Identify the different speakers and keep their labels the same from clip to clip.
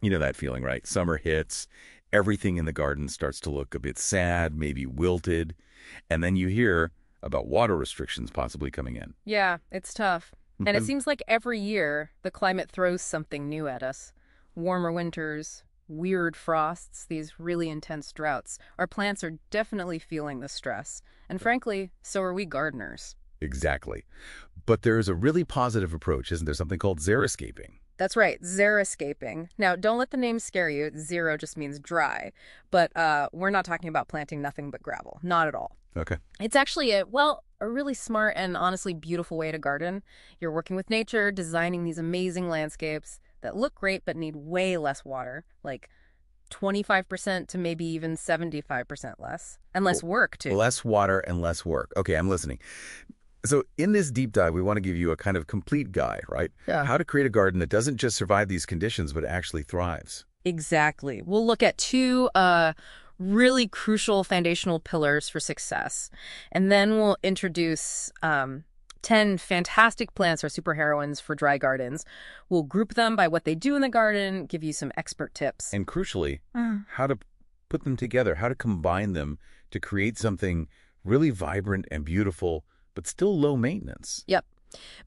Speaker 1: You know that feeling, right? Summer hits, everything in the garden starts to look a bit sad, maybe wilted, and then you hear about water restrictions possibly coming in.
Speaker 2: Yeah, it's tough. And it
Speaker 1: And
Speaker 2: seems like every year the climate throws something new at us. Warmer winters, weird frosts, these really intense droughts. Our plants are definitely feeling the stress. And frankly, so are we gardeners.
Speaker 1: exactly. But there's a really positive approach, isn't there? Something called xeriscaping.
Speaker 2: That's right, xeriscaping. Now, don't let the name scare you. Xero just means dry. But we're not talking about planting nothing but gravel. Not at all.
Speaker 1: Okay.
Speaker 2: It's actually a really smart and honestly beautiful way to garden. You're working with nature, designing these amazing landscapes that look great but need way less water, like 25% to maybe even 75% less, and less work too.
Speaker 1: Less water and less work. Okay, I'm listening. So in this deep dive, we want to give you a kind of complete guide, right?
Speaker 2: Yeah.
Speaker 1: How to create a garden that doesn't just survive these conditions, but actually thrives.
Speaker 2: Exactly. We'll look at two really crucial foundational pillars for success. And then we'll introduce 10 fantastic plants or superheroines for dry gardens. We'll group them by what they do in the garden, give you some expert tips.
Speaker 1: And crucially, how to put them together, how to combine them to create something really vibrant and beautiful, but still low maintenance.
Speaker 2: Yep.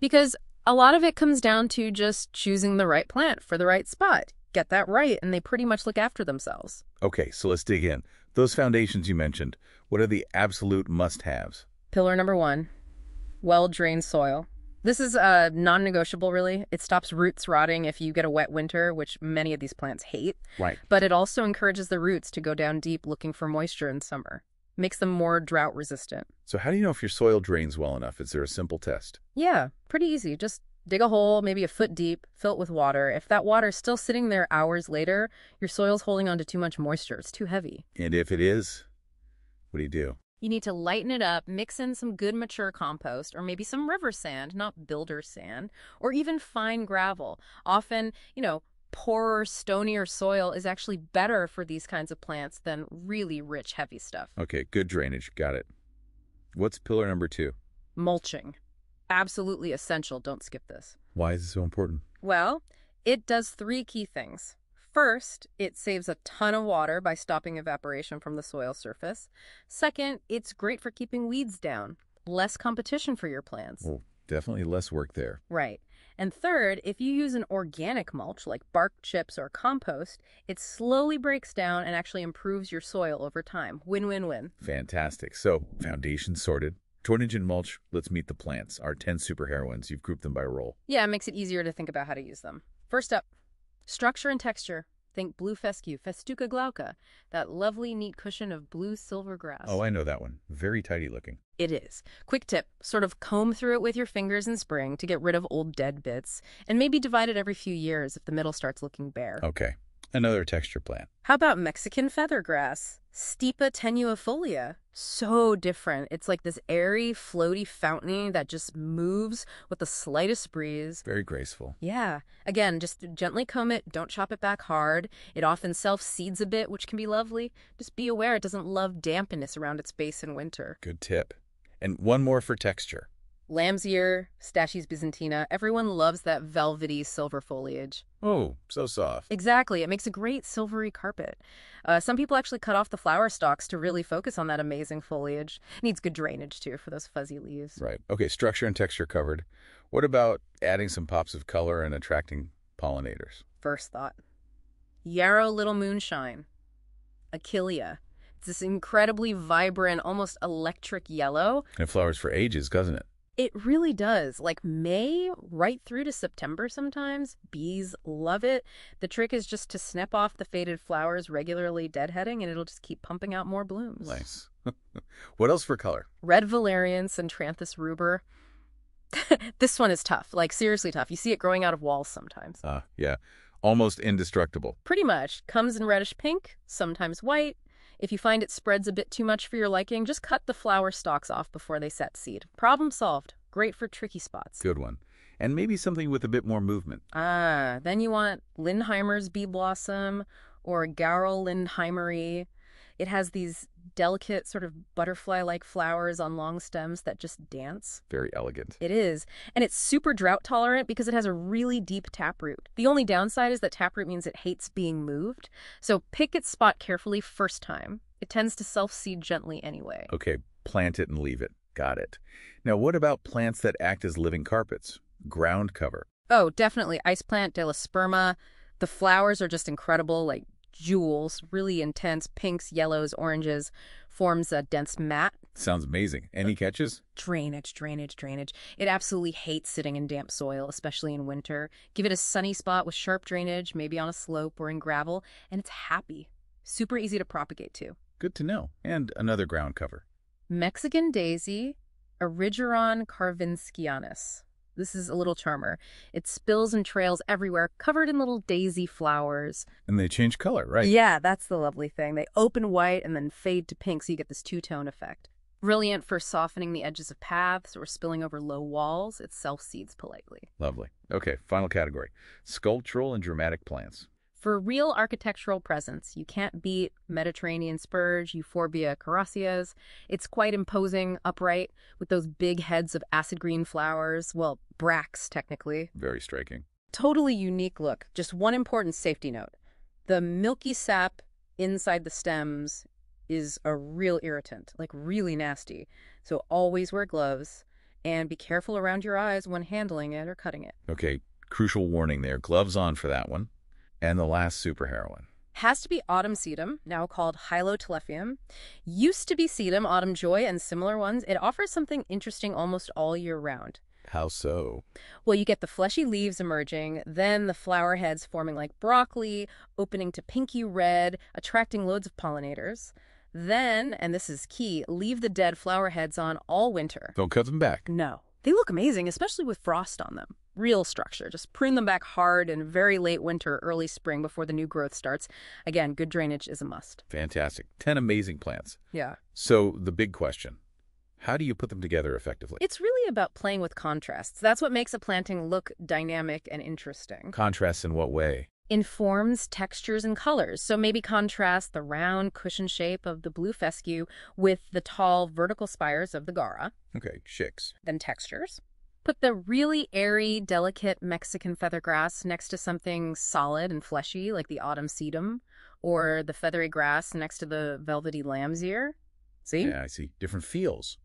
Speaker 2: Because a lot of it comes down to just choosing the right plant for the right spot. Get that right, and they pretty much look after themselves.
Speaker 1: Okay, so let's dig in. Those foundations you mentioned, what are the absolute must-haves?
Speaker 2: Pillar number 1, well-drained soil. This is non-negotiable, really. It stops roots rotting if you get a wet winter, which many of these plants hate.
Speaker 1: Right.
Speaker 2: But it also encourages the roots to go down deep looking for moisture in summer. Makes them more drought resistant.
Speaker 1: So how do you know if your soil drains well enough? Is there a simple test?
Speaker 2: Yeah, pretty easy. Just dig a hole, maybe a foot deep, fill it with water. If that water's still sitting there hours later, your soil's holding on to too much moisture. It's too heavy.
Speaker 1: And if it is, what do you do?
Speaker 2: You need to lighten it up, mix in some good mature compost, or maybe some river sand, not builder sand, or even fine gravel. Often, poorer, stonier soil is actually better for these kinds of plants than really rich, heavy stuff.
Speaker 1: Okay, good drainage. Got it. What's pillar number 2?
Speaker 2: Mulching. Absolutely essential. Don't skip this.
Speaker 1: Why is it so important?
Speaker 2: Well, it does 3 key things. First, it saves a ton of water by stopping evaporation from the soil surface. Second, it's great for keeping weeds down. Less competition for your plants.
Speaker 1: Well, definitely less work there.
Speaker 2: Right. And third, if you use an organic mulch like bark chips or compost, it slowly breaks down and actually improves your soil over time. Win-win-win.
Speaker 1: Fantastic. So, foundation sorted. Tornage and mulch, let's meet the plants. Our 10 superheroines. You've grouped them by role.
Speaker 2: Yeah, it makes it easier to think about how to use them. First up, structure and texture. Think blue fescue, Festuca glauca, that lovely, neat cushion of blue silver grass.
Speaker 1: Oh, I know that one. Very tidy looking.
Speaker 2: It is. Quick tip, sort of comb through it with your fingers in spring to get rid of old dead bits, and maybe divide it every few years if the middle starts looking bare.
Speaker 1: Okay. Another texture plant.
Speaker 2: How about Mexican feathergrass? Stipa tenuifolia. So different. It's like this airy, floaty fountain that just moves with the slightest breeze.
Speaker 1: Very graceful.
Speaker 2: Yeah. Again, just gently comb it. Don't chop it back hard. It often self-seeds a bit, which can be lovely. Just be aware it doesn't love dampness around its base in winter.
Speaker 1: Good tip. And one more for texture.
Speaker 2: Lamb's ear, Stachys byzantina. Everyone loves that velvety silver foliage.
Speaker 1: Oh, so soft.
Speaker 2: Exactly. It makes a great silvery carpet. Some people actually cut off the flower stalks to really focus on that amazing foliage. Needs good drainage, too, for those fuzzy leaves.
Speaker 1: Right. Okay, structure and texture covered. What about adding some pops of color and attracting pollinators?
Speaker 2: First thought. Yarrow Little Moonshine. Achillea. It's this incredibly vibrant, almost electric yellow.
Speaker 1: And it flowers for ages, doesn't it?
Speaker 2: It really does. Like May right through to September sometimes. Bees love it. The trick is just to snip off the faded flowers regularly deadheading, and it'll just keep pumping out more blooms.
Speaker 1: Nice. What else for color?
Speaker 2: Red valerian, Centranthus rubor. This one is tough, like seriously tough. You see it growing out of walls sometimes.
Speaker 1: Yeah. Almost indestructible.
Speaker 2: Pretty much. Comes in reddish pink, sometimes white. If you find it spreads a bit too much for your liking, just cut the flower stalks off before they set seed. Problem solved. Great for tricky spots.
Speaker 1: Good one. And maybe something with a bit more movement.
Speaker 2: Then you want Lindheimer's bee blossom or Gaura lindheimeri. It has these delicate sort of butterfly-like flowers on long stems that just dance.
Speaker 1: Very elegant.
Speaker 2: It is. And it's super drought tolerant because it has a really deep taproot. The only downside is that taproot means it hates being moved. So pick its spot carefully first time. It tends to self-seed gently anyway.
Speaker 1: Okay, plant it and leave it. Got it. Now, what about plants that act as living carpets? Ground cover.
Speaker 2: Oh, definitely. Ice plant, Delosperma. The flowers are just incredible, like jewels, really intense pinks, yellows, oranges, forms a dense mat.
Speaker 1: Sounds amazing. Any catches?
Speaker 2: Drainage. It absolutely hates sitting in damp soil, especially in winter. Give it a sunny spot with sharp drainage, maybe on a slope or in gravel, and it's happy. Super easy to propagate too.
Speaker 1: Good to know. And another ground cover.
Speaker 2: Mexican daisy, Erigeron carvinskianus. This is a little charmer. It spills and trails everywhere, covered in little daisy flowers.
Speaker 1: And they change color, right?
Speaker 2: Yeah, that's the lovely thing. They open white and then fade to pink, so you get this two-tone effect. Brilliant for softening the edges of paths or spilling over low walls. It self-seeds politely.
Speaker 1: Lovely. Okay, final category. Sculptural and dramatic plants.
Speaker 2: For real architectural presence, you can't beat Mediterranean Spurge, Euphorbia coriaceas. It's quite imposing, upright, with those big heads of acid green flowers. Well, bracts, technically.
Speaker 1: Very striking.
Speaker 2: Totally unique look. Just one important safety note. The milky sap inside the stems is a real irritant, like really nasty. So always wear gloves and be careful around your eyes when handling it or cutting it.
Speaker 1: Okay, crucial warning there. Gloves on for that one. And the last superheroine.
Speaker 2: Has to be Autumn Sedum, now called Hylotelephium. Used to be Sedum, Autumn Joy, and similar ones. It offers something interesting almost all year round.
Speaker 1: How so?
Speaker 2: Well, you get the fleshy leaves emerging, then the flower heads forming like broccoli, opening to pinky red, attracting loads of pollinators. Then, and this is key, leave the dead flower heads on all winter.
Speaker 1: Don't cut them back.
Speaker 2: No. They look amazing, especially with frost on them. Real structure. Just prune them back hard in very late winter, early spring before the new growth starts. Again, good drainage is a must.
Speaker 1: Fantastic. 10 amazing plants.
Speaker 2: Yeah.
Speaker 1: So the big question, how do you put them together effectively?
Speaker 2: It's really about playing with contrasts. That's what makes a planting look dynamic and interesting.
Speaker 1: Contrasts in what way?
Speaker 2: In forms, textures, and colors. So maybe contrast the round cushion shape of the blue fescue with the tall vertical spires of the Gaura.
Speaker 1: Okay, shicks.
Speaker 2: Then textures. Put the really airy, delicate Mexican feathergrass next to something solid and fleshy like the Autumn Sedum, or the feathery grass next to the velvety lamb's ear. See?
Speaker 1: Yeah, I see. Different feels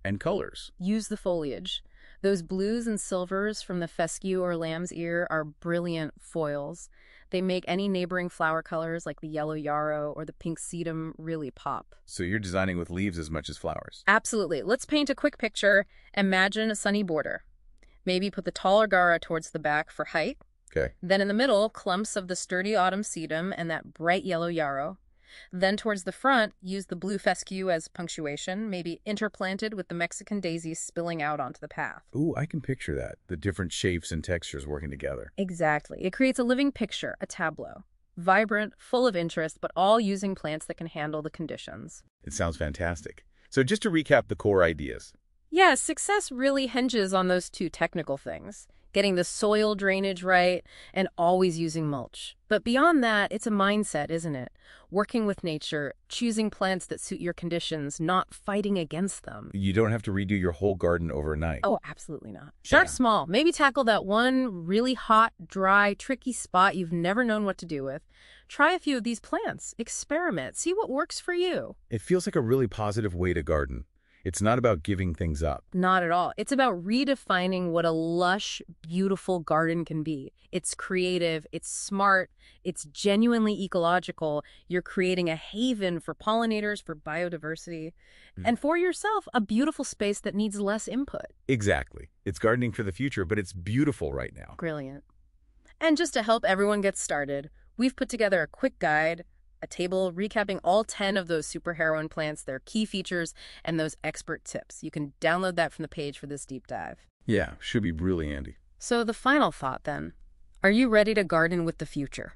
Speaker 1: and colors.
Speaker 2: Use the foliage. Those blues and silvers from the fescue or lamb's ear are brilliant foils. They make any neighboring flower colors like the yellow yarrow or the pink sedum really pop.
Speaker 1: So you're designing with leaves as much as flowers.
Speaker 2: Absolutely. Let's paint a quick picture. Imagine a sunny border. Maybe put the taller Gaura towards the back for height.
Speaker 1: Okay.
Speaker 2: Then in the middle, clumps of the sturdy Autumn Sedum and that bright yellow yarrow. Then towards the front, use the blue fescue as punctuation, maybe interplanted with the Mexican daisies spilling out onto the path.
Speaker 1: Ooh, I can picture that. The different shapes and textures working together.
Speaker 2: Exactly. It creates a living picture, a tableau. Vibrant, full of interest, but all using plants that can handle the conditions.
Speaker 1: It sounds fantastic. So just to recap the core ideas.
Speaker 2: Yeah, success really hinges on those two technical things. Getting the soil drainage right and always using mulch. But beyond that, it's a mindset, isn't it? Working with nature, choosing plants that suit your conditions, not fighting against them.
Speaker 1: You don't have to redo your whole garden overnight.
Speaker 2: Oh, absolutely not. Start small. Maybe tackle that one really hot, dry, tricky spot you've never known what to do with. Try a few of these plants. Experiment. See what works for you.
Speaker 1: It feels like a really positive way to garden. It's not about giving things up.
Speaker 2: Not at all. It's about redefining what a lush, beautiful garden can be. It's creative, it's smart, it's genuinely ecological. You're creating a haven for pollinators, for biodiversity, and for yourself, a beautiful space that needs less input.
Speaker 1: Exactly. It's gardening for the future, but it's beautiful right now.
Speaker 2: Brilliant. And just to help everyone get started, we've put together a quick guide, a table recapping all 10 of those superheroine plants, their key features, and those expert tips. You can download that from the page for this deep dive.
Speaker 1: Yeah, should be really handy.
Speaker 2: So the final thought then, are you ready to garden with the future?